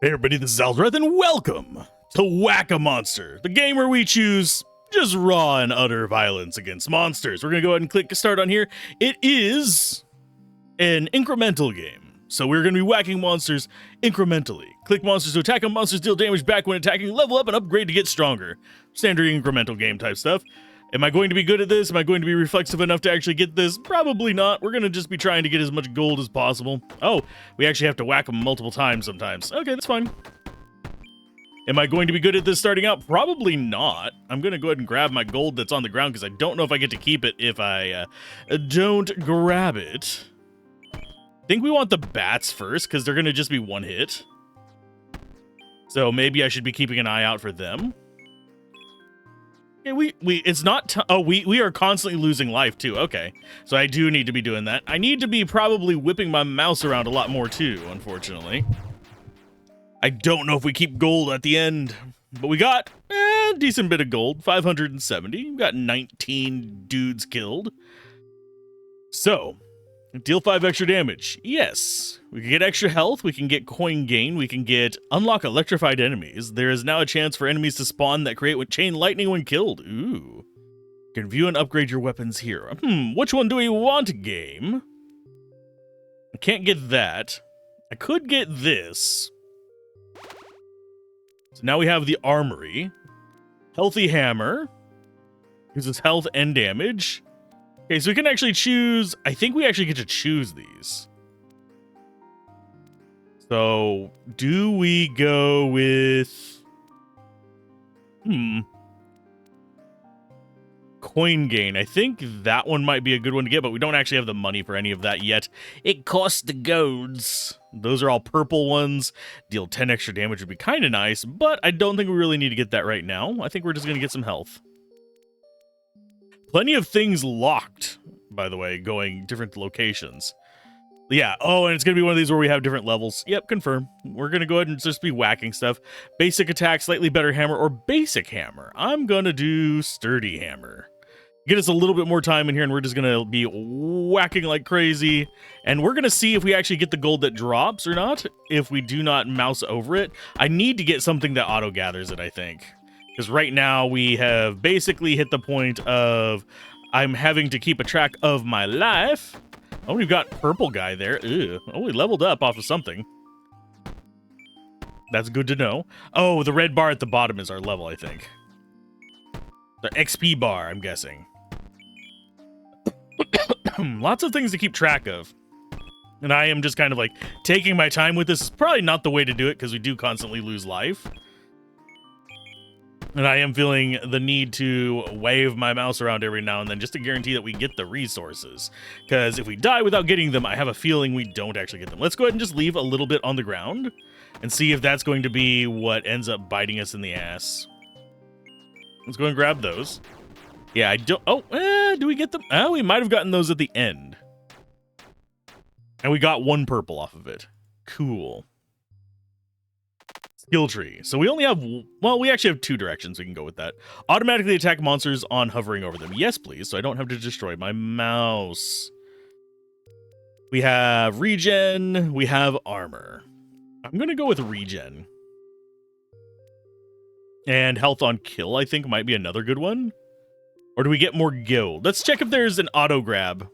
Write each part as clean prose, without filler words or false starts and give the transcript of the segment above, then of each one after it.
Hey everybody, this is Alzorath, and welcome to Whack-A-Monster, the game where we choose just raw and utter violence against monsters. We're going to go ahead and click start on here. It is an incremental game, so we're going to be whacking monsters incrementally. Click monsters to attack them, monsters deal damage back when attacking, level up and upgrade to get stronger. Standard incremental game type stuff. Am I going to be good at this? Am I going to be reflexive enough to actually get this? Probably not. We're going to just be trying to get as much gold as possible. Oh, we actually have to whack them multiple times sometimes. Okay, that's fine. Am I going to be good at this starting out? Probably not. I'm going to go ahead and grab my gold that's on the ground because I don't know if I get to keep it if I don't grab it. I think we want the bats first because they're going to just be one hit. So maybe I should be keeping an eye out for them. It's not, we are constantly losing life too. Okay, so I do need to be doing that. I need to be probably whipping my mouse around a lot more too, unfortunately. I don't know if we keep gold at the end, but we got a decent bit of gold, 570. We got 19 dudes killed. So, deal 5 extra damage. Yes. We can get extra health, we can get coin gain, we can get unlock electrified enemies. There is now a chance for enemies to spawn that create with chain lightning when killed. Ooh. You can view and upgrade your weapons here. Which one do we want, game? I can't get that. I could get this. So now we have the armory. Healthy hammer. Uses health and damage. Okay, so we can actually choose... I think we actually get to choose these. So, do we go with... Coin gain. I think that one might be a good one to get, but we don't actually have the money for any of that yet. It costs the golds. Those are all purple ones. Deal 10 extra damage would be kind of nice, but I don't think we really need to get that right now. I think we're just going to get some health. Plenty of things locked, by the way, going different locations. Yeah, oh, and it's going to be one of these where we have different levels. Yep, confirm. We're going to go ahead and just be whacking stuff. Basic attack, slightly better hammer, or basic hammer. I'm going to do sturdy hammer. Get us a little bit more time in here, and we're just going to be whacking like crazy. And we're going to see if we actually get the gold that drops or not, if we do not mouse over it. I need to get something that auto-gathers it, I think. Because right now we have basically hit the point of I'm having to keep a track of my life. Oh, we've got purple guy there. Ew. Oh, we leveled up off of something. That's good to know. Oh, the red bar at the bottom is our level, I think. The XP bar, I'm guessing. Lots of things to keep track of. And I am just kind of like taking my time with this. Is probably not the way to do it because we do constantly lose life. And I am feeling the need to wave my mouse around every now and then just to guarantee that we get the resources. Because if we die without getting them, I have a feeling we don't actually get them. Let's go ahead and just leave a little bit on the ground and see if that's going to be what ends up biting us in the ass. Let's go and grab those. Yeah, I don't... Oh, do we get them? Oh, we might have gotten those at the end. And we got 1 purple off of it. Cool. Skill tree. So we only have, well, we actually have 2 directions we can go with that. Automatically attack monsters on hovering over them. Yes, please, so I don't have to destroy my mouse. We have regen. We have armor. I'm going to go with regen. And health on kill, I think, might be another good one. Or do we get more gold? Let's check if there's an auto grab.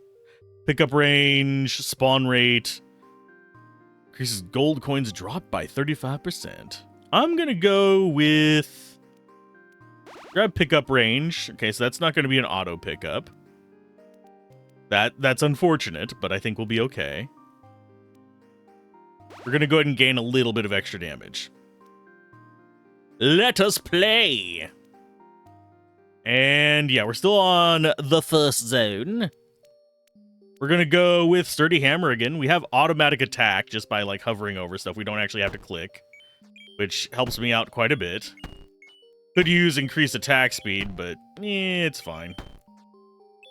Pickup range, spawn rate. Increases gold coins drop by 35%. I'm going to go with... Grab pickup range. Okay, so that's not going to be an auto pickup. That's unfortunate, but I think we'll be okay. We're going to go ahead and gain a little bit of extra damage. Let us play! And yeah, we're still on the first zone. We're going to go with Sturdy Hammer again. We have automatic attack just by like hovering over stuff. We don't actually have to click, which helps me out quite a bit. Could use increased attack speed, but it's fine.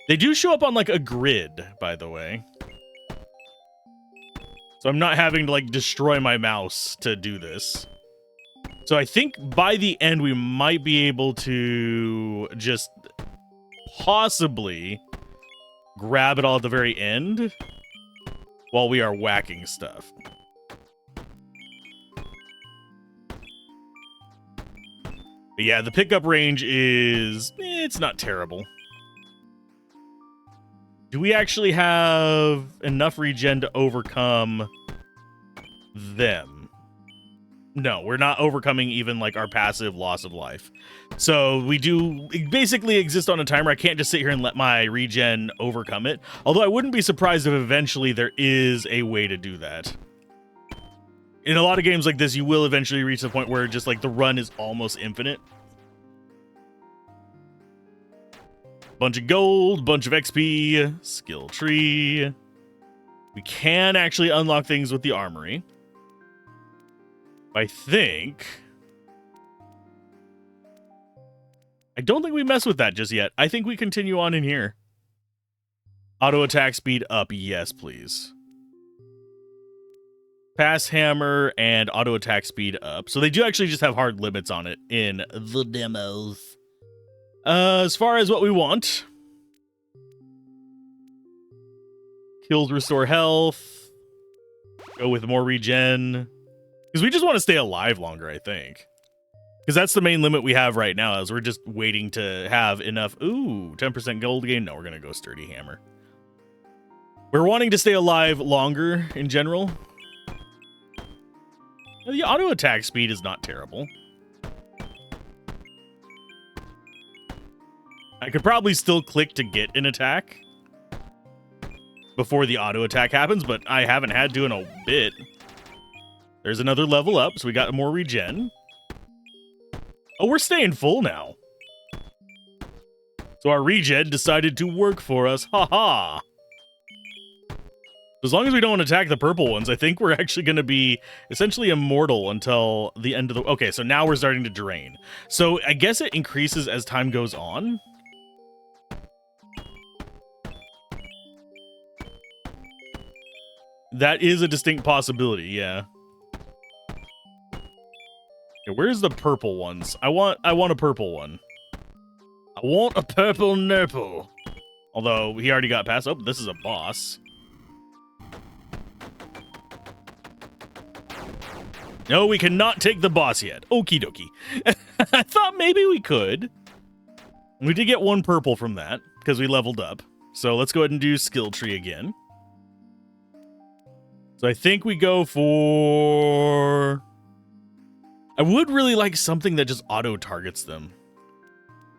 They do show up on like a grid, by the way. So I'm not having to like destroy my mouse to do this. So I think by the end we might be able to just possibly grab it all at the very end while we are whacking stuff. But yeah, the pickup range is... it's not terrible. Do we actually have enough regen to overcome them? No, we're not overcoming even like our passive loss of life. So we do basically exist on a timer. I can't just sit here and let my regen overcome it. Although I wouldn't be surprised if eventually there is a way to do that. In a lot of games like this, you will eventually reach the point where just like the run is almost infinite. Bunch of gold, bunch of XP, skill tree. We can actually unlock things with the armory. I don't think we mess with that just yet. I think we continue on in here. Auto attack speed up, yes, please. Pass hammer and auto attack speed up. So they do actually just have hard limits on it in the demos. As far as what we want, kills restore health. Go with more regen. Because we just want to stay alive longer, I think. Because that's the main limit we have right now, is we're just waiting to have enough. Ooh, 10% gold gain. No, we're going to go sturdy hammer. We're wanting to stay alive longer in general. The auto attack speed is not terrible. I could probably still click to get an attack before the auto attack happens, but I haven't had to in a bit. There's another level up, so we got more regen. Oh, we're staying full now. So our regen decided to work for us. Ha-ha. As long as we don't attack the purple ones, I think we're actually going to be essentially immortal until the end of the... Okay, so now we're starting to drain. So I guess it increases as time goes on. That is a distinct possibility, yeah. Okay, where's the purple ones? I want a purple one. I want a purple nurple. Although he already got past. Oh, this is a boss. No, we cannot take the boss yet. Okie dokie. I thought maybe we could. We did get one purple from that because we leveled up. So let's go ahead and do skill tree again. So I think we go for... I would really like something that just auto-targets them.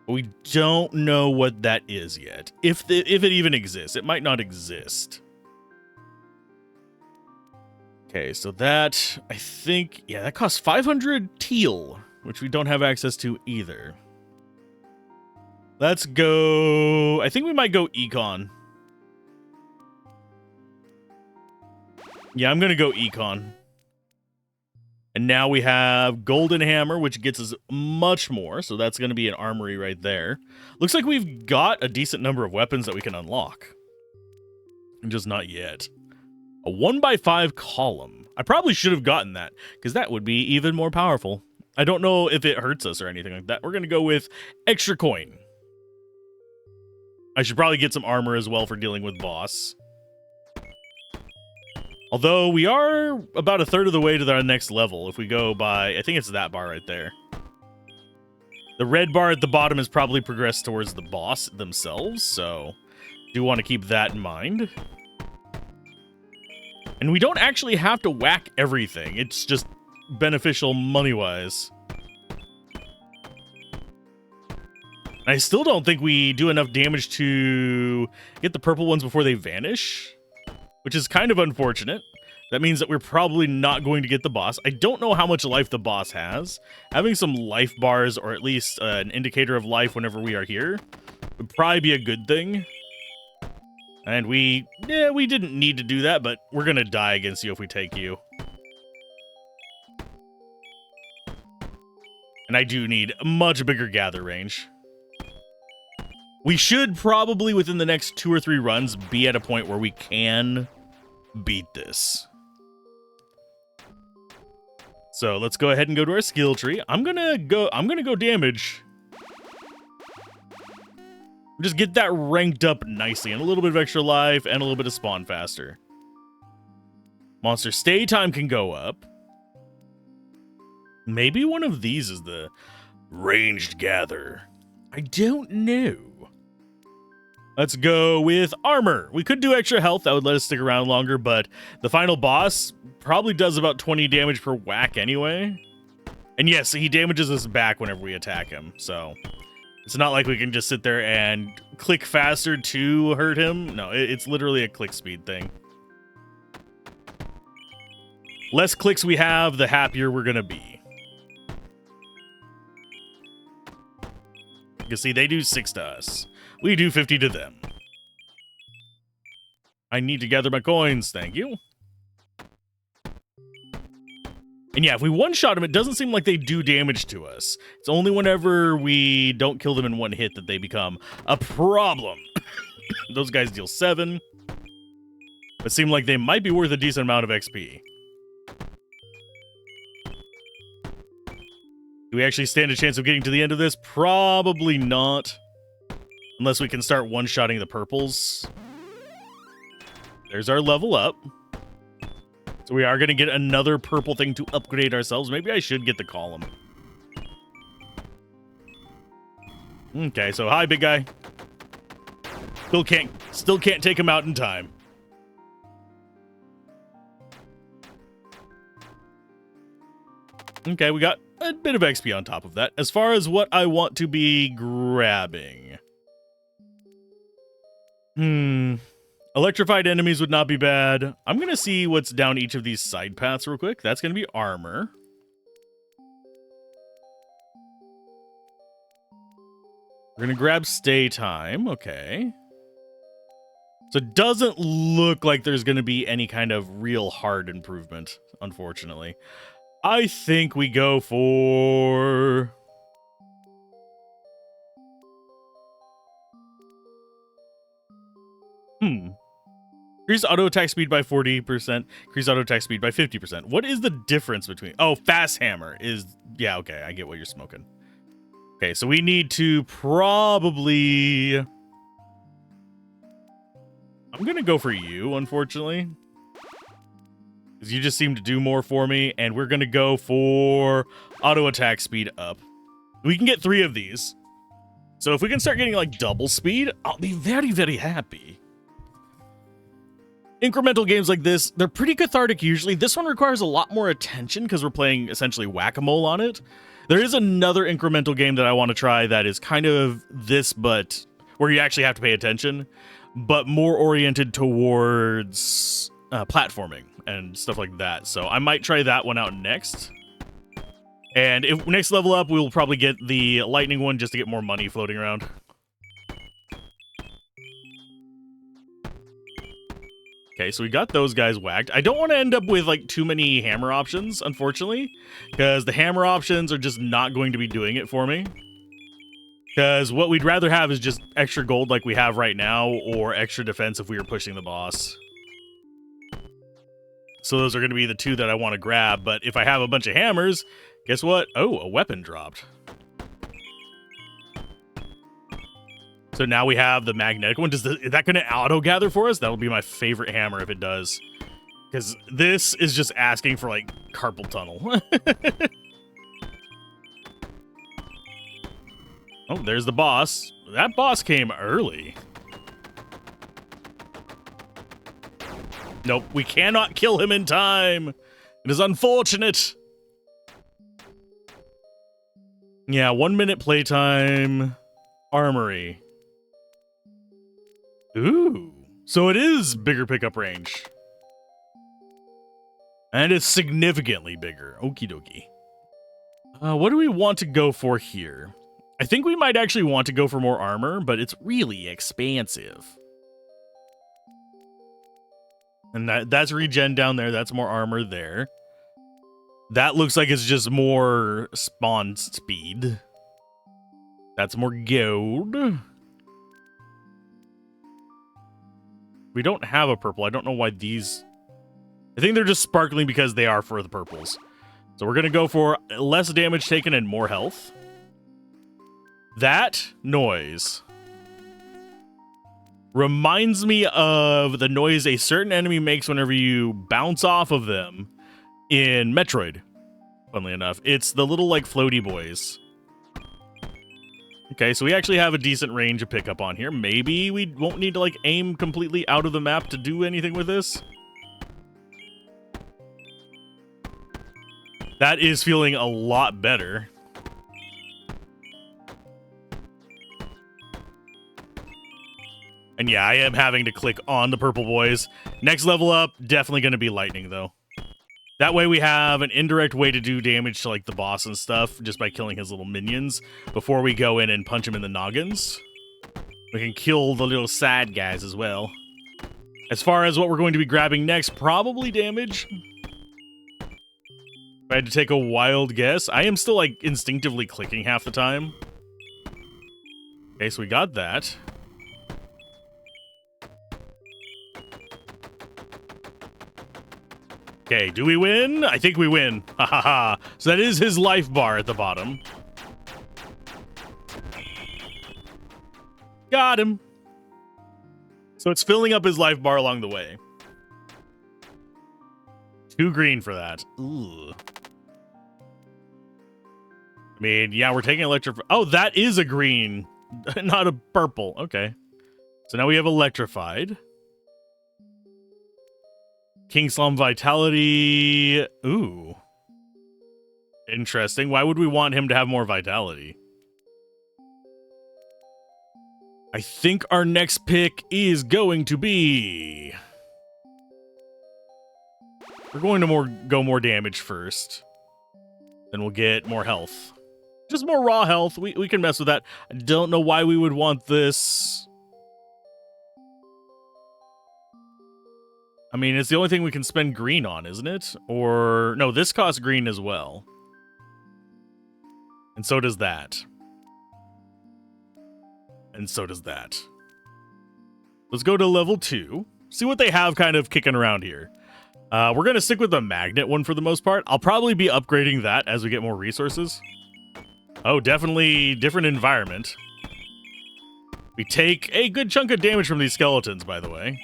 But we don't know what that is yet. If it even exists. It might not exist. Okay, so that, I think... Yeah, that costs 500 teal, which we don't have access to either. Let's go... I think we might go econ. Yeah, I'm going to go econ. And now we have golden hammer, which gets us much more. So that's going to be an armory right there. Looks like we've got a decent number of weapons that we can unlock. Just not yet. A 1x5 column. I probably should have gotten that, because that would be even more powerful. I don't know if it hurts us or anything like that. We're going to go with extra coin. I should probably get some armor as well for dealing with boss. Although we are about a third of the way to our next level if we go by, I think it's that bar right there. The red bar at the bottom is probably progressed towards the boss themselves, so do want to keep that in mind. And we don't actually have to whack everything. It's just beneficial money-wise. I still don't think we do enough damage to get the purple ones before they vanish, which is kind of unfortunate. That means that we're probably not going to get the boss. I don't know how much life the boss has. Having some life bars, or at least an indicator of life whenever we are here, would probably be a good thing. And we didn't need to do that, but we're going to die against you if we take you. And I do need a much bigger gather range. We should probably, within the next 2 or 3 runs, be at a point where we can beat this. So let's go ahead and go to our skill tree. I'm gonna go damage. Just get that ranked up nicely, and a little bit of extra life, and a little bit of spawn faster. Monster stay time can go up. Maybe one of these is the... Ranged gather. I don't know. Let's go with armor. We could do extra health. That would let us stick around longer, but the final boss probably does about 20 damage per whack anyway. And yes, he damages us back whenever we attack him, so it's not like we can just sit there and click faster to hurt him. No, it's literally a click speed thing. Less clicks we have, the happier we're gonna be. You can see they do 6 to us. We do 50 to them. I need to gather my coins, thank you. And yeah, if we one-shot them, it doesn't seem like they do damage to us. It's only whenever we don't kill them in one hit that they become a problem. Those guys deal 7. But seem like they might be worth a decent amount of XP. Do we actually stand a chance of getting to the end of this? Probably not. Unless we can start one-shotting the purples. There's our level up. So we are going to get another purple thing to upgrade ourselves. Maybe I should get the column. Okay, so hi, big guy. Still can't take him out in time. Okay, we got a bit of XP on top of that. As far as what I want to be grabbing. Electrified enemies would not be bad. I'm going to see what's down each of these side paths real quick. That's going to be armor. We're going to grab stay time. Okay. So it doesn't look like there's going to be any kind of real hard improvement, unfortunately. I think we go for... Increase auto attack speed by 40%. Increase auto attack speed by 50%. What is the difference between... Oh, fast hammer is... Yeah, okay. I get what you're smoking. Okay, so we need to probably... I'm going to go for you, unfortunately. Because you just seem to do more for me. And we're going to go for auto attack speed up. We can get 3 of these. So if we can start getting like double speed, I'll be very, very happy. Incremental games like this, they're pretty cathartic usually. This one requires a lot more attention because we're playing essentially whack-a-mole on it. There is another incremental game that I want to try that is kind of this, but where you actually have to pay attention, but more oriented towards platforming and stuff like that. So I might try that one out next. And if next level up, we'll probably get the lightning one just to get more money floating around. Okay, so we got those guys whacked. I don't want to end up with like too many hammer options, unfortunately, because the hammer options are just not going to be doing it for me. Because what we'd rather have is just extra gold like we have right now, or extra defense if we were pushing the boss. So those are going to be the 2 that I want to grab, but if I have a bunch of hammers, guess what? Oh, a weapon dropped. So now we have the magnetic one. Is that going to auto-gather for us? That'll be my favorite hammer if it does. Because this is just asking for, like, carpal tunnel. Oh, there's the boss. That boss came early. Nope, we cannot kill him in time. It is unfortunate. Yeah, 1 minute playtime. Armory. Ooh, so it is bigger pickup range. And it's significantly bigger. Okie dokie. What do we want to go for here? I think we might actually want to go for more armor, but it's really expansive. And that's regen down there. That's more armor there. That looks like it's just more spawn speed. That's more gold. We don't have a purple. I don't know why these... I think they're just sparkling because they are for the purples. So we're going to go for less damage taken and more health. That noise reminds me of the noise a certain enemy makes whenever you bounce off of them in Metroid, funnily enough. It's the little, like, floaty boys. Okay, so we actually have a decent range of pickup on here. Maybe we won't need to, like, aim completely out of the map to do anything with this. That is feeling a lot better. And yeah, I am having to click on the purple boys. Next level up, definitely going to be lightning, though. That way we have an indirect way to do damage to, like, the boss and stuff just by killing his little minions before we go in and punch him in the noggins. We can kill the little side guys as well. As far as what we're going to be grabbing next, probably damage. If I had to take a wild guess, I am still, like, instinctively clicking half the time. Okay, so we got that. Okay, do we win? I think we win. Ha ha ha. So that is his life bar at the bottom. Got him. So it's filling up his life bar along the way. 2 green for that. Ooh. I mean, yeah, we're taking electric. Oh, that is a green, not a purple. Okay. So now we have electrified. King Slum Vitality. Ooh. Interesting. Why would we want him to have more vitality? I think our next pick is going to be... We're going to go more damage first. Then we'll get more health. Just more raw health. We can mess with that. I don't know why we would want this. I mean, it's the only thing we can spend green on, isn't it? Or, no, this costs green as well. And so does that. And so does that. Let's go to level 2. See what they have kind of kicking around here. We're going to stick with the magnet one for the most part. I'll probably be upgrading that as we get more resources. Oh, definitely different environment. We take a good chunk of damage from these skeletons, by the way.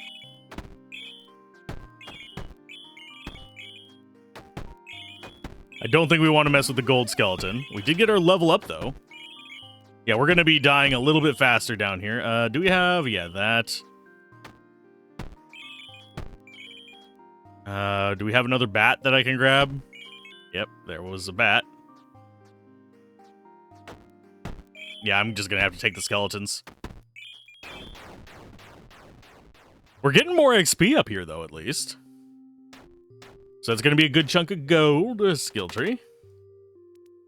I don't think we want to mess with the gold skeleton. We did get our level up, though. Yeah, we're going to be dying a little bit faster down here. Do we have... Yeah, that. Do we have another bat that I can grab? Yep, there was a bat. Yeah, I'm just going to have to take the skeletons. We're getting more XP up here, though, at least. So it's going to be a good chunk of gold, skill tree.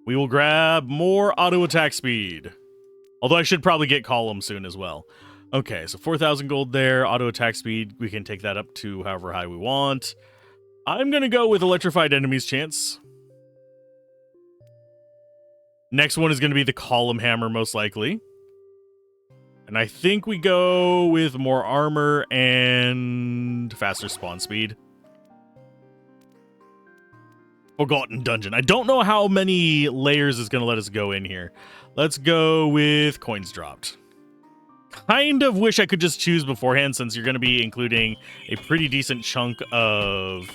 We will grab more auto attack speed. Although I should probably get column soon as well. Okay, so 4,000 gold there. Auto attack speed, we can take that up to however high we want. I'm going to go with electrified enemies chance. Next one is going to be the column hammer, most likely. And I think we go with more armor and faster spawn speed. Forgotten Dungeon. I don't know how many layers is going to let us go in here. Let's go with coins dropped. Kind of wish I could just choose beforehand since you're going to be including a pretty decent chunk of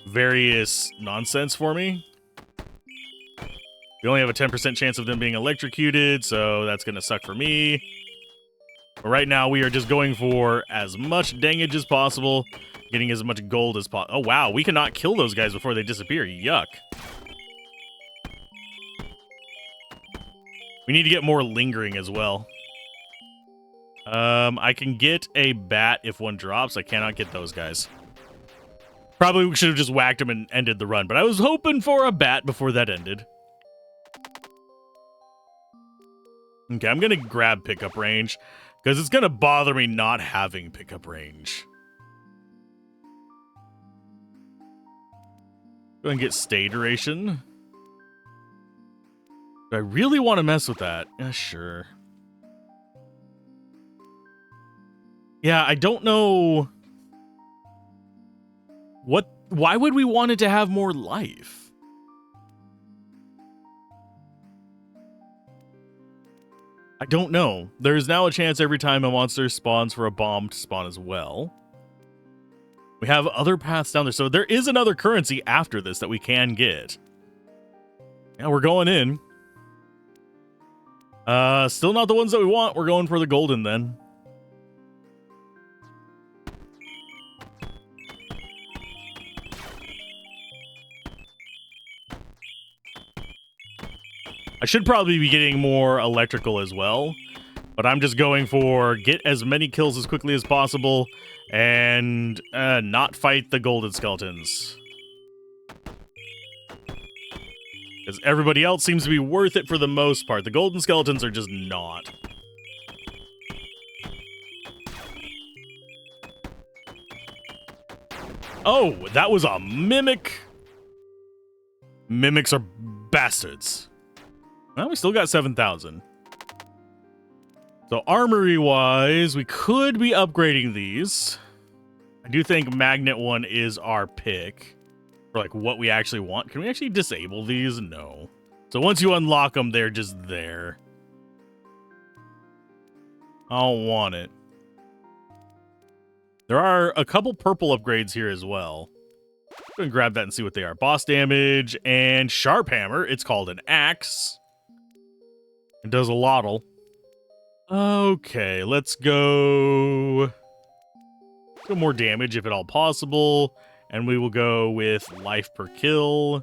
various nonsense for me. We only have a 10% chance of them being electrocuted, so that's going to suck for me. But right now, we are just going for as much dangage as possible. Getting as much gold as possible. Oh, wow. We cannot kill those guys before they disappear. Yuck. We need to get more lingering as well. I can get a bat if one drops. I cannot get those guys. Probably we should have just whacked them and ended the run. But I was hoping for a bat before that ended. Okay, I'm going to grab pickup range. Because it's going to bother me not having pickup range. Go and get stay duration. Do I really want to mess with that? Yeah, sure. Yeah, I don't know. Why would we want it to have more life? I don't know. There's now a chance every time a monster spawns for a bomb to spawn as well. We have other paths down there. So there is another currency after this that we can get. Yeah, we're going in. Still not the ones that we want. We're going for the golden then. I should probably be getting more electrical as well, but I'm just going for get as many kills as quickly as possible and not fight the golden skeletons. Because everybody else seems to be worth it for the most part. The golden skeletons are just not. Oh, that was a mimic. Mimics are bastards. Well, we still got 7,000. So armory-wise, we could be upgrading these. I do think Magnet one is our pick for like what we actually want. Can we actually disable these? No. So once you unlock them, they're just there. I don't want it. There are a couple purple upgrades here as well. Go and grab that and see what they are. Boss damage and sharp hammer. It's called an axe. It does a lotl. Okay, let's go more damage if at all possible. And we will go with life per kill.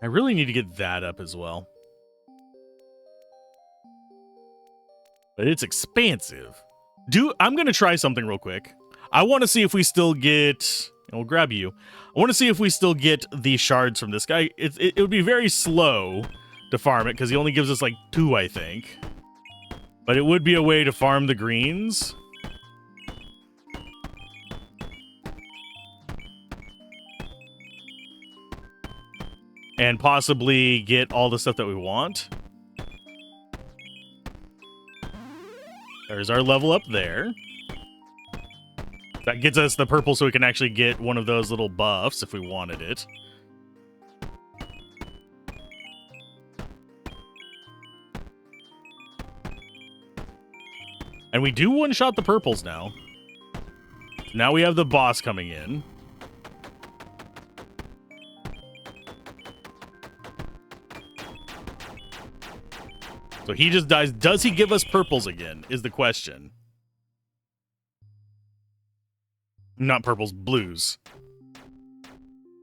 I really need to get that up as well. But it's expansive. I'm going to try something real quick. I want to see if we still get... And we'll grab you. I want to see if we still get the shards from this guy. It would be very slow to farm it because he only gives us like 2, I think. But it would be a way to farm the greens. And possibly get all the stuff that we want. There's our level up there. That gets us the purple so we can actually get one of those little buffs if we wanted it. And we do one-shot the purples now. Now we have the boss coming in. So he just dies. Does he give us purples again, is the question. Not purples, blues.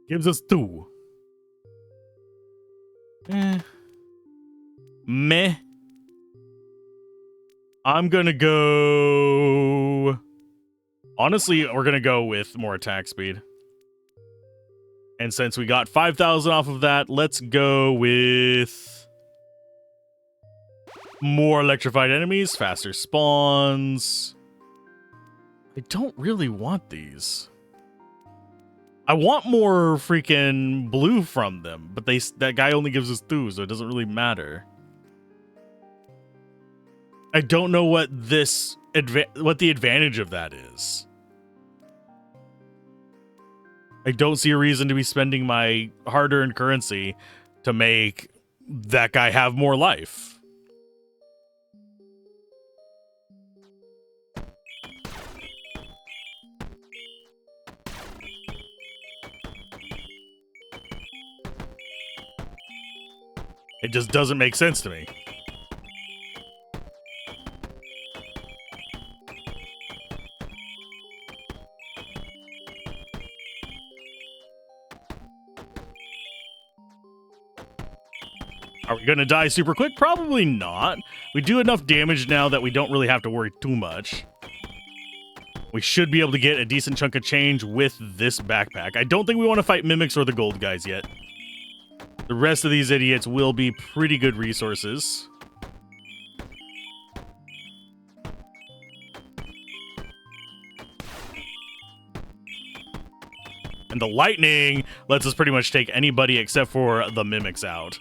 Gives us 2. Meh. I'm gonna go... Honestly, we're gonna go with more attack speed. And since we got 5,000 off of that, let's go with... more electrified enemies, faster spawns... I don't really want these. I want more freaking blue from them, but that guy only gives us 2, so it doesn't really matter. I don't know what what the advantage of that is. I don't see a reason to be spending my hard-earned currency to make that guy have more life. It just doesn't make sense to me. Are we gonna die super quick? Probably not. We do enough damage now that we don't really have to worry too much. We should be able to get a decent chunk of change with this backpack. I don't think we want to fight mimics or the gold guys yet. The rest of these idiots will be pretty good resources. And the lightning lets us pretty much take anybody except for the mimics out.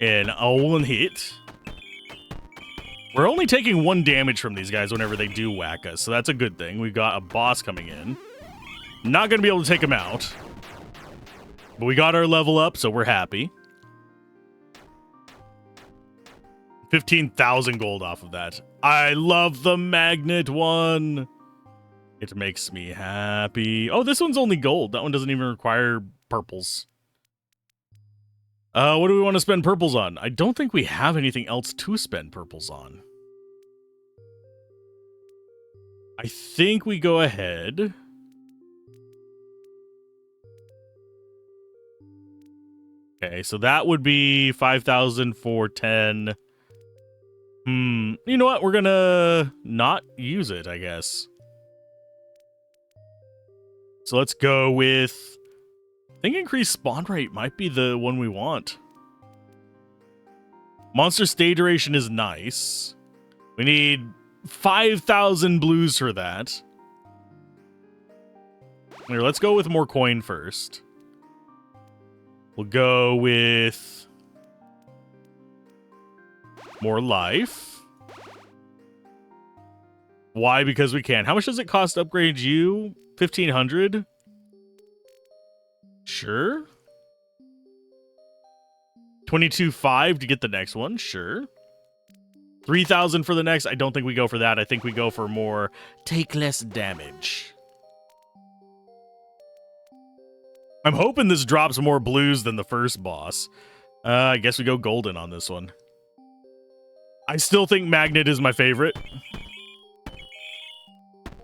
In a one hit. We're only taking 1 damage from these guys whenever they do whack us, so that's a good thing. We've got a boss coming in. Not going to be able to take him out. But we got our level up, so we're happy. 15,000 gold off of that. I love the magnet one. It makes me happy. Oh, this one's only gold. That one doesn't even require purples. What do we want to spend purples on? I don't think we have anything else to spend purples on. I think we go ahead. Okay, so that would be 5,000 for 10. You know what? We're gonna not use it, I guess. So let's go with... I think increased spawn rate might be the one we want. Monster stay duration is nice. We need 5,000 blues for that. Here, let's go with more coin first. We'll go with more life. Why? Because we can. How much does it cost to upgrade you? 1,500? Sure. 22,500 to get the next one. Sure. 3,000 for the next. I don't think we go for that. I think we go for more take less damage. I'm hoping this drops more blues than the first boss. I guess we go golden on this one. I still think magnet is my favorite.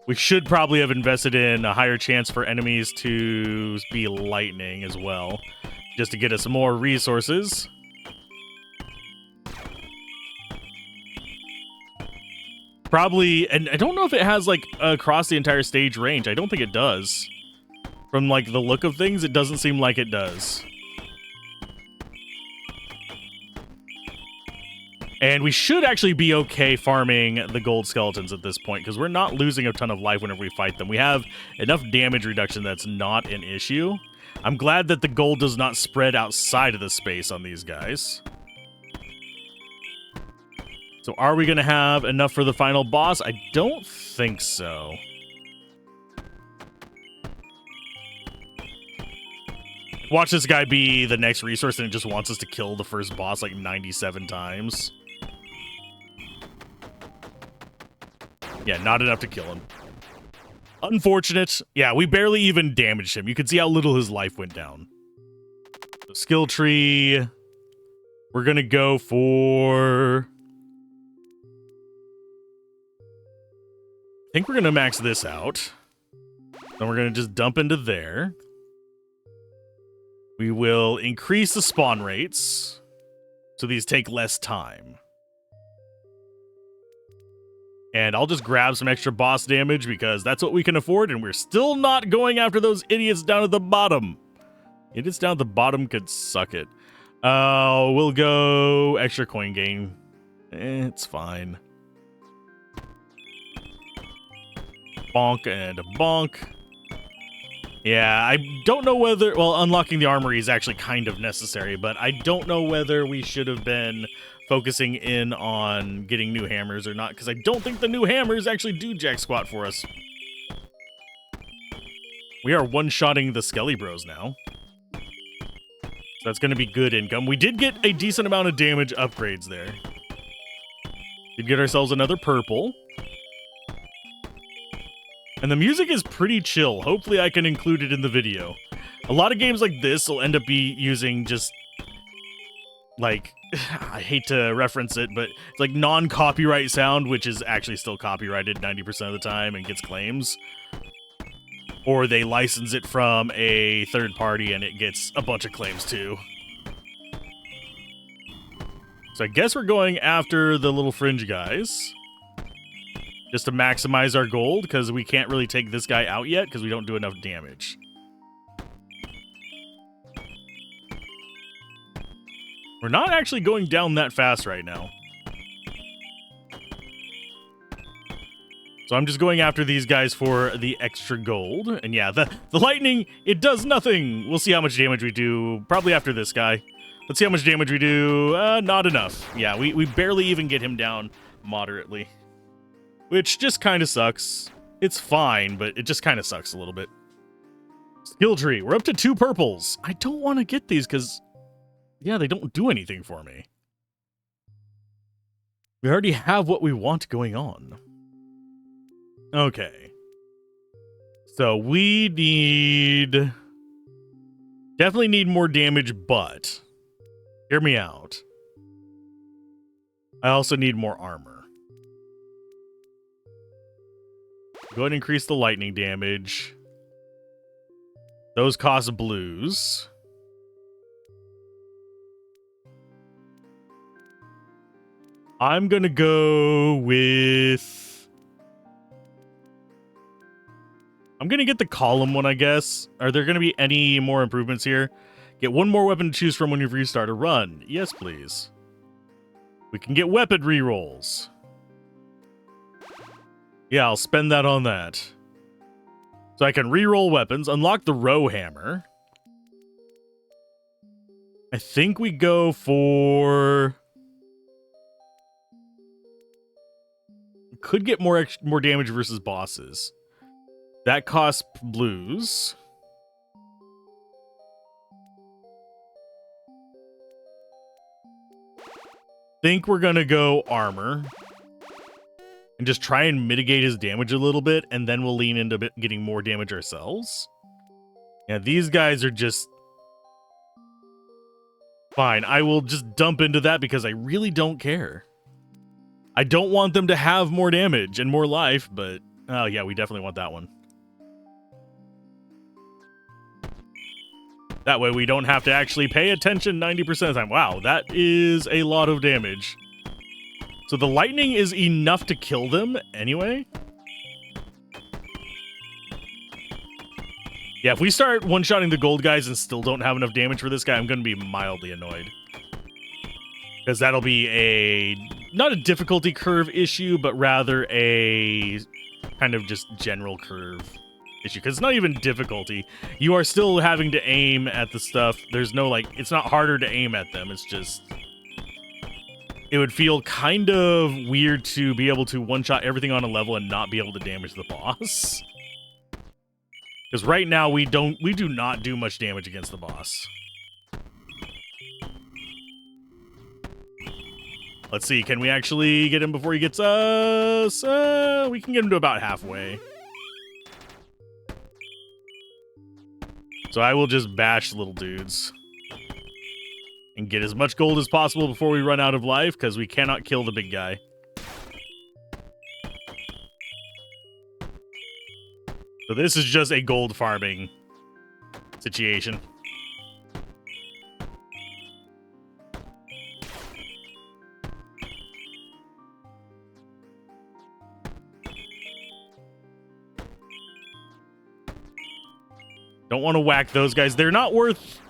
We should probably have invested in a higher chance for enemies to be lightning as well, just to get us more resources. Probably, and I don't know if it has like across the entire stage range. I don't think it does. From like the look of things, it doesn't seem like it does. And we should actually be okay farming the gold skeletons at this point, because we're not losing a ton of life whenever we fight them. We have enough damage reduction that's not an issue. I'm glad that the gold does not spread outside of the space on these guys. So are we going to have enough for the final boss? I don't think so. Watch this guy be the next resource and it just wants us to kill the first boss like 97 times. Yeah, not enough to kill him. Unfortunate. Yeah, we barely even damaged him. You can see how little his life went down. The skill tree. We're going to go for... I think we're going to max this out. Then we're going to just dump into there. We will increase the spawn rates, so these take less time. And I'll just grab some extra boss damage because that's what we can afford, and we're still not going after those idiots down at the bottom. Idiots down at the bottom could suck it. We'll go extra coin gain. It's fine. Bonk and a bonk. Yeah, I don't know whether... Well, unlocking the armory is actually kind of necessary, but I don't know whether we should have been focusing in on getting new hammers or not, because I don't think the new hammers actually do jack squat for us. We are one-shotting the Skelly Bros now. So that's going to be good income. We did get a decent amount of damage upgrades there. Did get ourselves another purple. And the music is pretty chill. Hopefully I can include it in the video. A lot of games like this will end up using just, like, I hate to reference it, but it's like non-copyright sound, which is actually still copyrighted 90% of the time and gets claims. Or they license it from a third party and it gets a bunch of claims too. So I guess we're going after the little fringe guys. Just to maximize our gold, because we can't really take this guy out yet, because we don't do enough damage. We're not actually going down that fast right now. So I'm just going after these guys for the extra gold. And yeah, the lightning, it does nothing. We'll see how much damage we do, probably after this guy. Let's see how much damage we do. Not enough. Yeah, we barely even get him down moderately. Which just kind of sucks. It's fine, but it just kind of sucks a little bit. Skill tree. We're up to 2 purples. I don't want to get these because, yeah, they don't do anything for me. We already have what we want going on. Okay. So we need... Definitely need more damage, but... Hear me out. I also need more armor. Go ahead and increase the lightning damage. Those cost blues. I'm gonna go with... I'm gonna get the column one, I guess. Are there gonna be any more improvements here? Get one more weapon to choose from when you restart a run. Yes, please. We can get weapon rerolls. Yeah, I'll spend that on that. So I can reroll weapons, unlock the row hammer. I think we go for... Could get more damage versus bosses. That costs blues. Think we're gonna go armor and just try and mitigate his damage a little bit, and then we'll lean into getting more damage ourselves. Yeah, these guys are just fine. I will just dump into that because I really don't care. I don't want them to have more damage and more life, but oh yeah, we definitely want that one. That way we don't have to actually pay attention 90% of the time. Wow, that is a lot of damage. So the lightning is enough to kill them anyway. Yeah, if we start one-shotting the gold guys and still don't have enough damage for this guy, I'm going to be mildly annoyed. Because that'll be not a difficulty curve issue, but rather a kind of just general curve issue. Because it's not even difficulty. You are still having to aim at the stuff. There's no, like, it's not harder to aim at them. It's just... It would feel kind of weird to be able to one-shot everything on a level and not be able to damage the boss. Because right now we do not do much damage against the boss. Let's see, can we actually get him before he gets us? We can get him to about halfway. So I will just bash little dudes. And get as much gold as possible before we run out of life, because we cannot kill the big guy. So this is just a gold farming situation. Don't want to whack those guys. They're not worth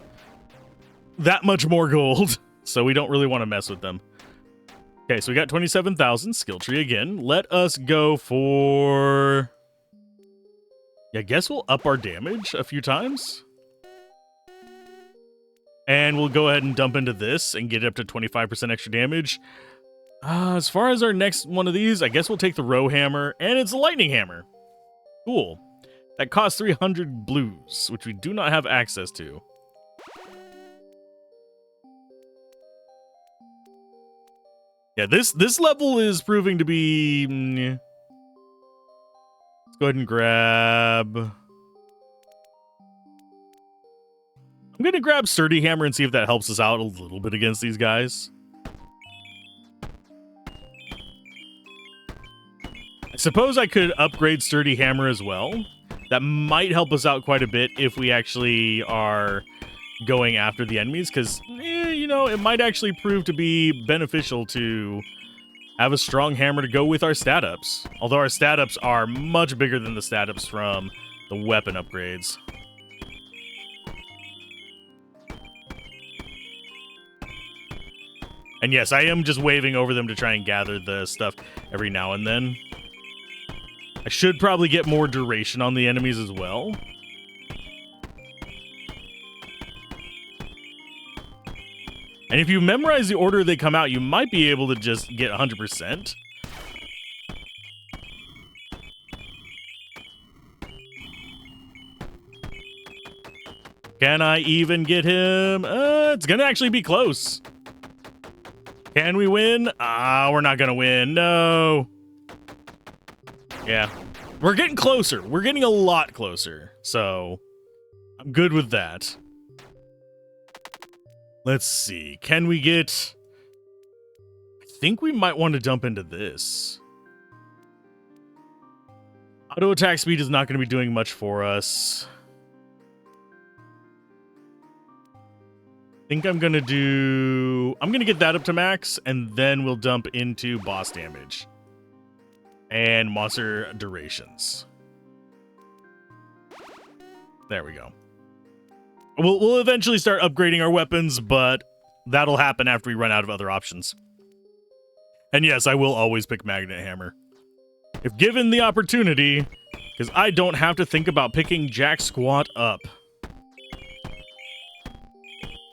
that much more gold, so we don't really want to mess with them. Okay, so we got 27,000 skill tree again. Let us go for... Yeah, I guess we'll up our damage a few times. And we'll go ahead and dump into this and get it up to 25% extra damage. As far as our next one of these, I guess we'll take the row hammer, and it's a lightning hammer. Cool. That costs 300 blues, which we do not have access to. Yeah, this level is proving to be... Let's go ahead and grab... I'm going to grab Sturdy Hammer and see if that helps us out a little bit against these guys. I suppose I could upgrade Sturdy Hammer as well. That might help us out quite a bit if we actually are going after the enemies, because, you know, it might actually prove to be beneficial to have a strong hammer to go with our stat ups. Although our stat ups are much bigger than the stat ups from the weapon upgrades. And yes, I am just waving over them to try and gather the stuff every now and then. I should probably get more duration on the enemies as well. And if you memorize the order they come out, you might be able to just get 100%. Can I even get him? It's gonna actually be close. Can we win? We're not gonna win. No. Yeah. We're getting closer. We're getting a lot closer. So, I'm good with that. Let's see. Can we get... I think we might want to dump into this. Auto attack speed is not going to be doing much for us. I think I'm going to do... I'm going to get that up to max, and then we'll dump into boss damage. And monster durations. There we go. We'll eventually start upgrading our weapons, but that'll happen after we run out of other options. And yes, I will always pick Magnet Hammer. If given the opportunity, because I don't have to think about picking Jack Squat up.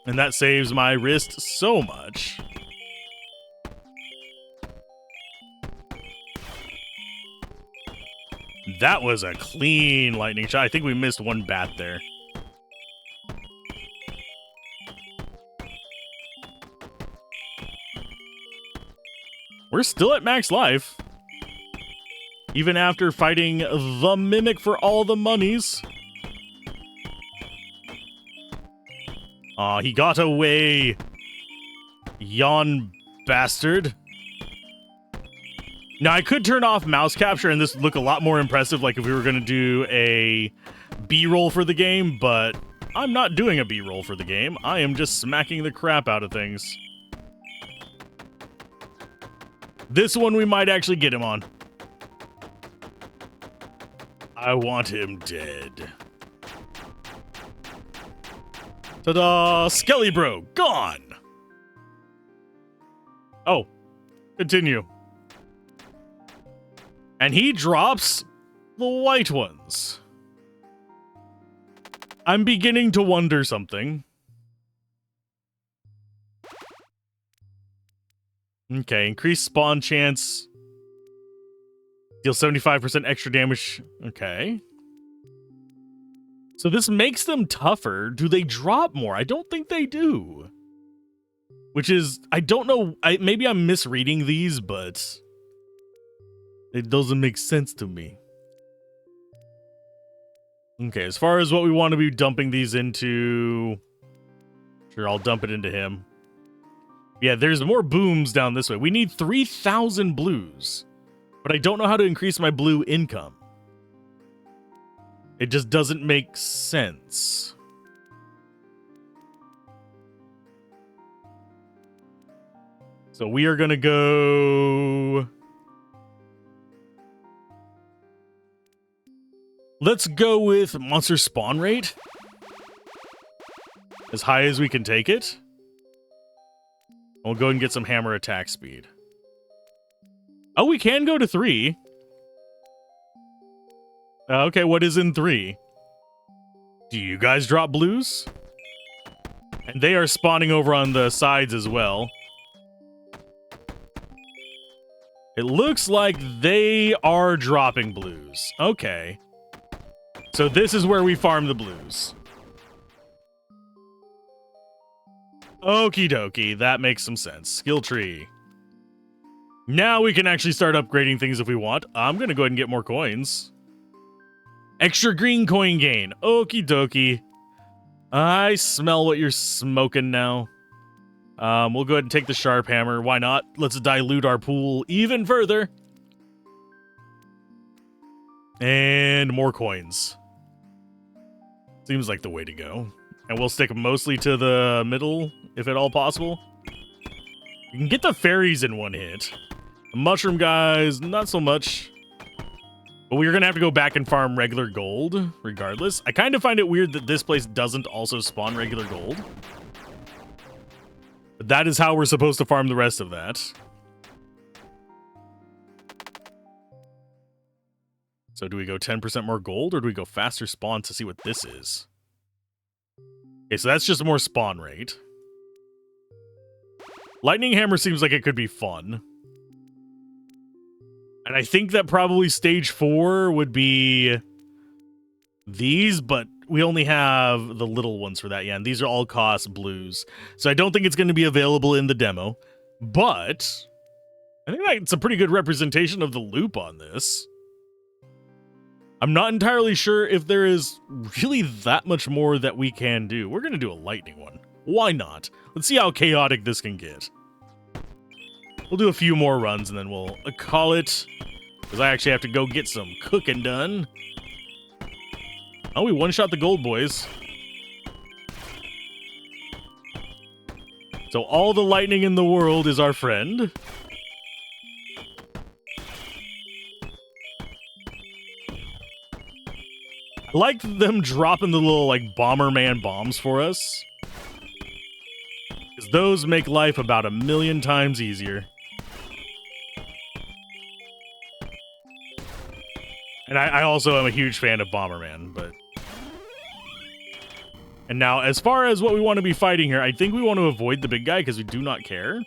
And that saves my wrist so much. That was a clean lightning shot. I think we missed one bat there. We're still at max life. Even after fighting the Mimic for all the monies. Aw, he got away. Yawn bastard. Now, I could turn off mouse capture and this would look a lot more impressive, like if we were going to do a B-roll for the game, but I'm not doing a B-roll for the game. I am just smacking the crap out of things. This one we might actually get him on. I want him dead. Ta-da! Skelly Bro, gone! Oh, continue. And he drops the white ones. I'm beginning to wonder something. Okay, increased spawn chance. Deal 75% extra damage. Okay. So this makes them tougher. Do they drop more? I don't think they do. Which is, I don't know, maybe I'm misreading these, but it doesn't make sense to me. Okay, as far as what we want to be dumping these into, sure, I'll dump it into him. Yeah, there's more booms down this way. We need 3,000 blues, but I don't know how to increase my blue income. It just doesn't make sense. So we are going to go... Let's go with monster spawn rate. As high as we can take it. We'll go and get some hammer attack speed. Oh, we can go to 3. Okay, what is in 3? Do you guys drop blues? And they are spawning over on the sides as well. It looks like they are dropping blues. Okay. So this is where we farm the blues. Okie dokie, that makes some sense. Skill tree. Now we can actually start upgrading things if we want. I'm going to go ahead and get more coins. Extra green coin gain. Okie dokie. I smell what you're smoking now. We'll go ahead and take the sharp hammer. Why not? Let's dilute our pool even further. And more coins. Seems like the way to go. And we'll stick mostly to the middle, if at all possible. You can get the fairies in one hit. The mushroom guys, not so much. But we're going to have to go back and farm regular gold, regardless. I kind of find it weird that this place doesn't also spawn regular gold. But that is how we're supposed to farm the rest of that. So do we go 10% more gold, or do we go faster spawn to see what this is? Okay, so that's just more spawn rate. Lightning Hammer seems like it could be fun. And I think that probably stage 4 would be these, but we only have the little ones for that. Yeah, and these are all cost blues. So I don't think it's going to be available in the demo. But I think that's a pretty good representation of the loop on this. I'm not entirely sure if there is really that much more that we can do. We're going to do a lightning one. Why not? Let's see how chaotic this can get. We'll do a few more runs and then we'll call it, because I actually have to go get some cooking done. Oh, we one-shot the gold boys. So all the lightning in the world is our friend. I like them dropping the little, like, Bomberman bombs for us. Because those make life about 1,000,000 times easier. And I also am a huge fan of Bomberman, but... And now, as far as what we want to be fighting here, I think we want to avoid the big guy because we do not care.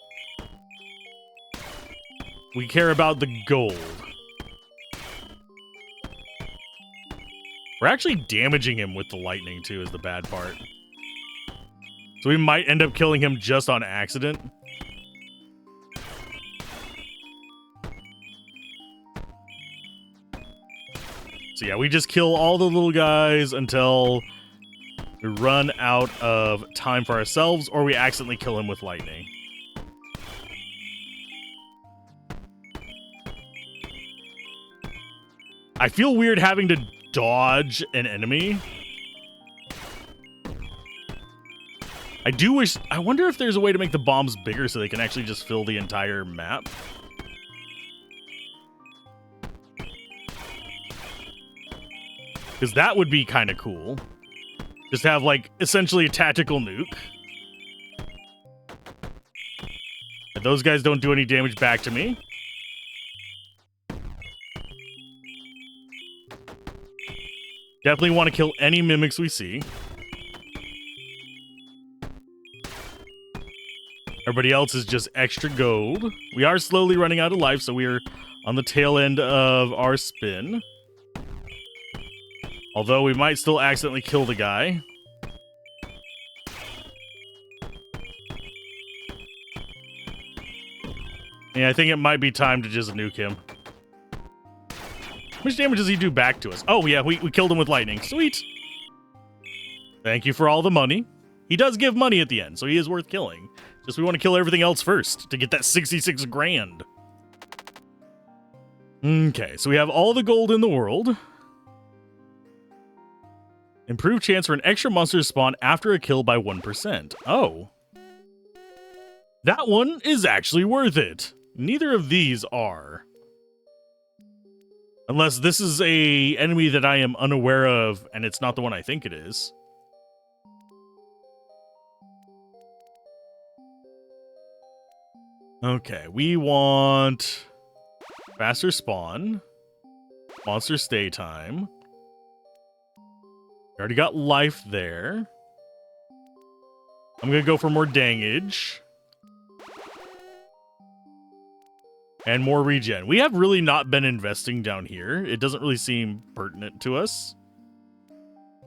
We care about the gold. We're actually damaging him with the lightning, too, is the bad part. So we might end up killing him just on accident. So yeah, we just kill all the little guys until we run out of time for ourselves, or we accidentally kill him with lightning. I feel weird having to dodge an enemy. I wonder if there's a way to make the bombs bigger so they can actually just fill the entire map. Because that would be kind of cool. Just have, like, essentially a tactical nuke. And those guys don't do any damage back to me. Definitely want to kill any mimics we see. Everybody else is just extra gold. We are slowly running out of life, so we are on the tail end of our spin. Although we might still accidentally kill the guy. Yeah, I think it might be time to just nuke him. How much damage does he do back to us? Oh, yeah, we killed him with lightning. Sweet. Thank you for all the money. He does give money at the end, so he is worth killing. Just we want to kill everything else first to get that 66 grand. Okay, so we have all the gold in the world. Improved chance for an extra monster to spawn after a kill by 1%. Oh. That one is actually worth it. Neither of these are. Unless this is a enemy that I am unaware of and it's not the one I think it is. Okay, we want faster spawn, monster stay time. We already got life there. I'm gonna go for more dangage. And more regen. We have really not been investing down here. It doesn't really seem pertinent to us.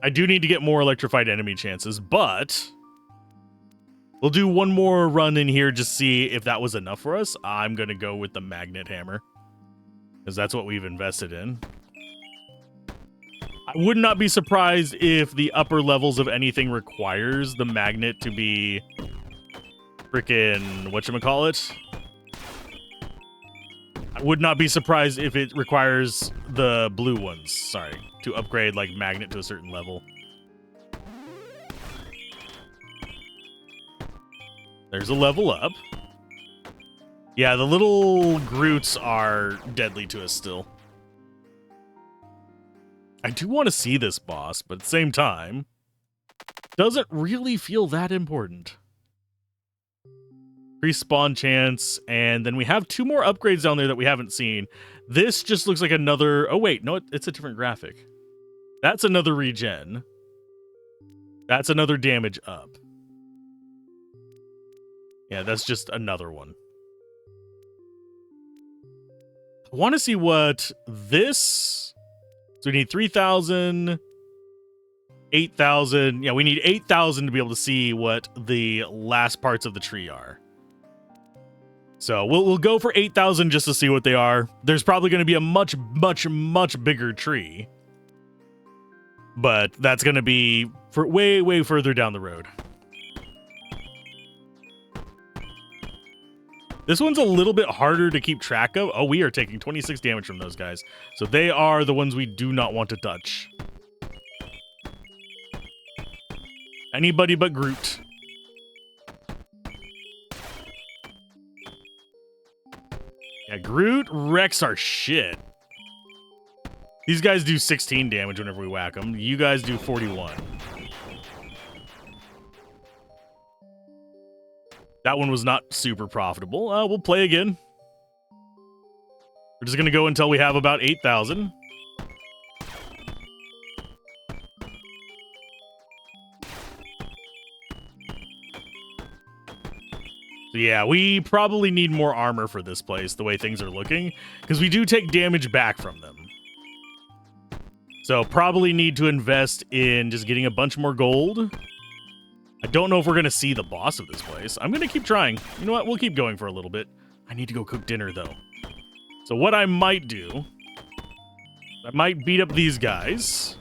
I do need to get more electrified enemy chances, but we'll do one more run in here just see if that was enough for us. I'm going to go with the magnet hammer because that's what we've invested in. I would not be surprised if the upper levels of anything requires the magnet to be frickin' whatchamacallit. I would not be surprised if it requires the blue ones, sorry, to upgrade like magnet to a certain level. There's a level up. Yeah, the little Groots are deadly to us still. I do want to see this boss, but at the same time, doesn't really feel that important. Respawn chance, and then we have 2 more upgrades down there that we haven't seen. This just looks like another... Oh, wait, no, it's a different graphic. That's another regen. That's another damage up. Yeah, that's just another one. I want to see what this... So we need 3,000, 8,000. Yeah, we need 8,000 to be able to see what the last parts of the tree are. So we'll go for 8,000 just to see what they are. There's probably going to be a much, much, much bigger tree. But that's going to be for way, way further down the road. This one's a little bit harder to keep track of. Oh, we are taking 26 damage from those guys. So they are the ones we do not want to touch. Anybody but Groot. Yeah, Groot wrecks our shit. These guys do 16 damage whenever we whack them. You guys do 41. That one was not super profitable. We'll play again. We're just going to go until we have about 8,000. So yeah, we probably need more armor for this place, the way things are looking, because we do take damage back from them. So probably need to invest in just getting a bunch more gold. I don't know if we're going to see the boss of this place. I'm going to keep trying. You know what? We'll keep going for a little bit. I need to go cook dinner, though. So what I might do, I might beat up these guys.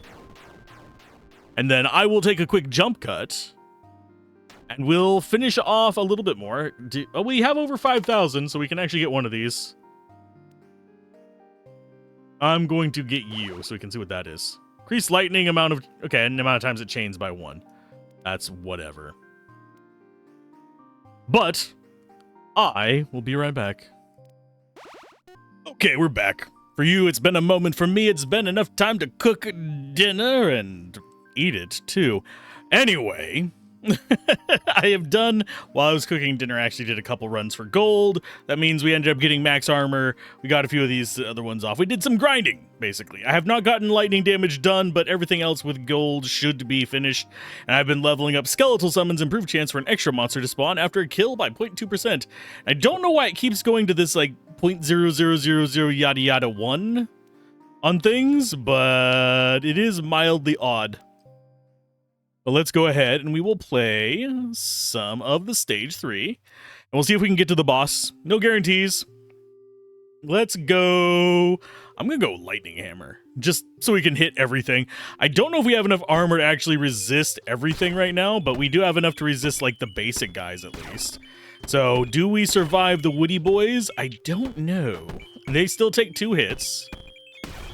And then I will take a quick jump cut. And we'll finish off a little bit more. Oh, we have over 5,000, so we can actually get one of these. I'm going to get you, so we can see what that is. Increase lightning amount of... Okay, and the amount of times it chains by 1. That's whatever. But I will be right back. Okay, we're back. For you, it's been a moment. For me, it's been enough time to cook dinner and eat it, too. Anyway... I have done, while I was cooking dinner, I actually did a couple runs for gold. That means we ended up getting max armor. We got a few of these other ones off. We did some grinding, basically. I have not gotten lightning damage done, but everything else with gold should be finished. And I've been leveling up skeletal summons, improved chance for an extra monster to spawn after a kill by 0.2%. I don't know why it keeps going to this, like, 0.0000 yada yada 1 on things, but it is mildly odd. But let's go ahead and we will play some of the stage 3. And we'll see if we can get to the boss. No guarantees. Let's go... I'm going to go lightning hammer. Just so we can hit everything. I don't know if we have enough armor to actually resist everything right now. But we do have enough to resist like the basic guys at least. So do we survive the Woody boys? I don't know. They still take 2 hits.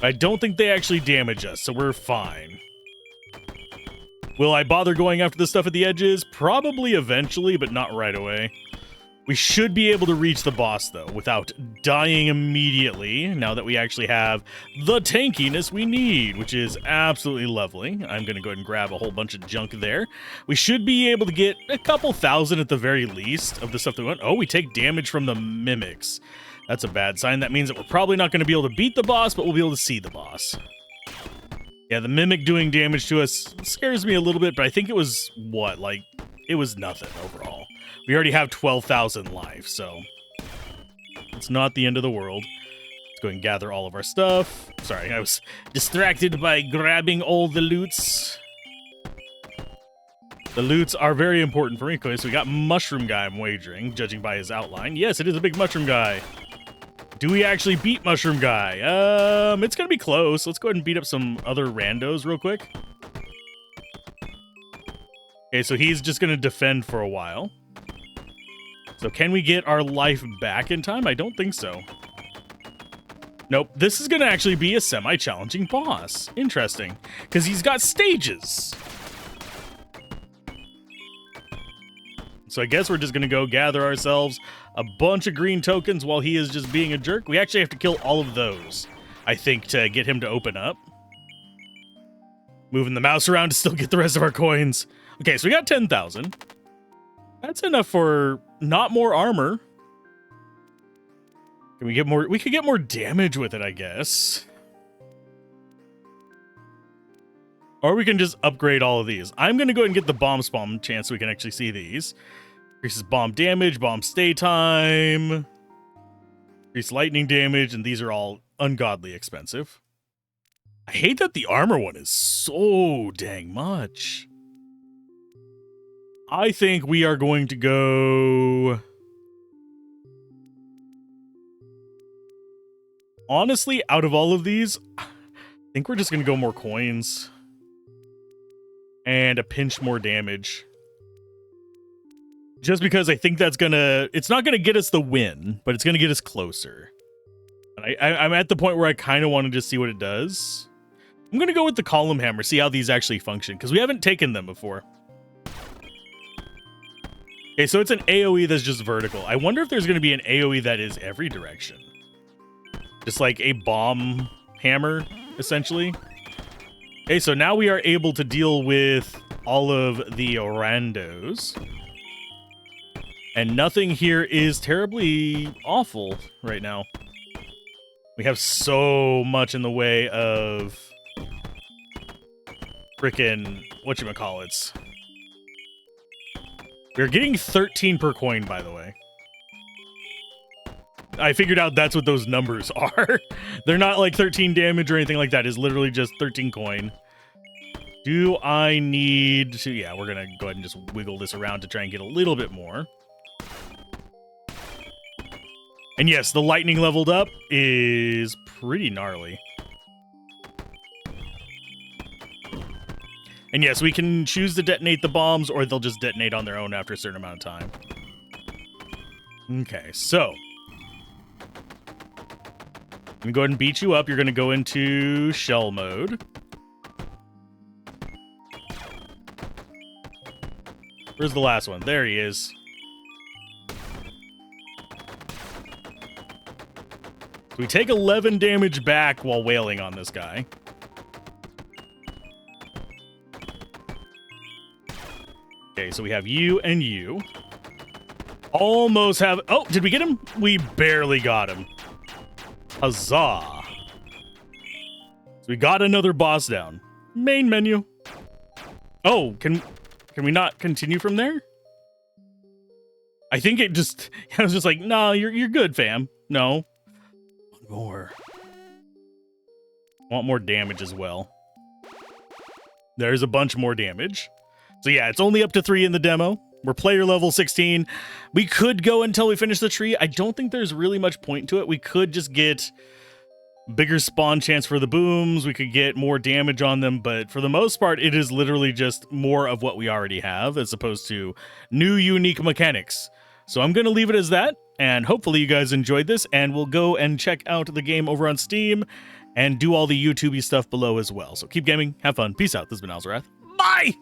I don't think they actually damage us. So we're fine. Will I bother going after the stuff at the edges? Probably eventually, but not right away. We should be able to reach the boss, though, without dying immediately, now that we actually have the tankiness we need, which is absolutely lovely. I'm going to go ahead and grab a whole bunch of junk there. We should be able to get a couple thousand at the very least of the stuff that we want. Oh, we take damage from the mimics. That's a bad sign. That means that we're probably not going to be able to beat the boss, but we'll be able to see the boss. Yeah, the mimic doing damage to us scares me a little bit, but I think it was, what, like, it was nothing overall. We already have 12,000 life, so it's not the end of the world. Let's go and gather all of our stuff. Sorry, I was distracted by grabbing all the loots. The loots are very important for me. Okay, so we got Mushroom Guy, I'm wagering, judging by his outline. Yes, it is a big Mushroom Guy. Do we actually beat Mushroom Guy? It's gonna be close. Let's go ahead and beat up some other randos real quick. Okay, so he's just gonna defend for a while. So can we get our life back in time? I don't think so. Nope, this is gonna actually be a semi-challenging boss. Interesting, because he's got stages. So I guess we're just gonna go gather ourselves a bunch of green tokens while he is just being a jerk. We actually have to kill all of those, I think, to get him to open up. Moving the mouse around to still get the rest of our coins. Okay, so we got 10,000. That's enough for not more armor. Can we get more? We could get more damage with it, I guess. Or we can just upgrade all of these. I'm going to go ahead and get the bomb spawn chance so we can actually see these. Increases bomb damage, bomb stay time, increase lightning damage, and these are all ungodly expensive. I hate that the armor one is so dang much. I think we are going to go... Honestly, out of all of these, I think we're just going to go more coins. And a pinch more damage. Just because I think that's it's not gonna get us the win, but it's gonna get us closer. And I'm at the point where I kind of want to just see what it does. I'm gonna go with the column hammer, see how these actually function, because we haven't taken them before. Okay, so it's an AoE that's just vertical. I wonder if there's gonna be an AoE that is every direction. Just like a bomb hammer, essentially. Okay, so now we are able to deal with all of the randos. And nothing here is terribly awful right now. We have so much in the way of frickin' whatchamacallits. We're getting 13 per coin, by the way. I figured out that's what those numbers are. They're not like 13 damage or anything like that. It's literally just 13 coin. Do I need to... Yeah, we're going to go ahead and just wiggle this around to try and get a little bit more. And yes, the lightning leveled up is pretty gnarly. And yes, we can choose to detonate the bombs, or they'll just detonate on their own after a certain amount of time. Okay, so... I'm going to go ahead and beat you up. You're going to go into shell mode. Where's the last one? There he is. So we take 11 damage back while wailing on this guy. Okay, so we have you and you. Almost have... Oh, did we get him? We barely got him. Huzzah. So we got another boss down. Main menu. Oh, can we not continue from there? I think it just... I was just like, no, you're good, fam. No. One more. Want more damage as well. There's a bunch more damage. So yeah, it's only up to 3 in the demo. We're player level 16. We could go until we finish the tree. I don't think there's really much point to it. We could just get bigger spawn chance for the booms. We could get more damage on them. But for the most part, it is literally just more of what we already have as opposed to new unique mechanics. So I'm going to leave it as that. And hopefully you guys enjoyed this. And we'll go and check out the game over on Steam and do all the YouTube-y stuff below as well. So keep gaming. Have fun. Peace out. This has been Alzorath. Bye!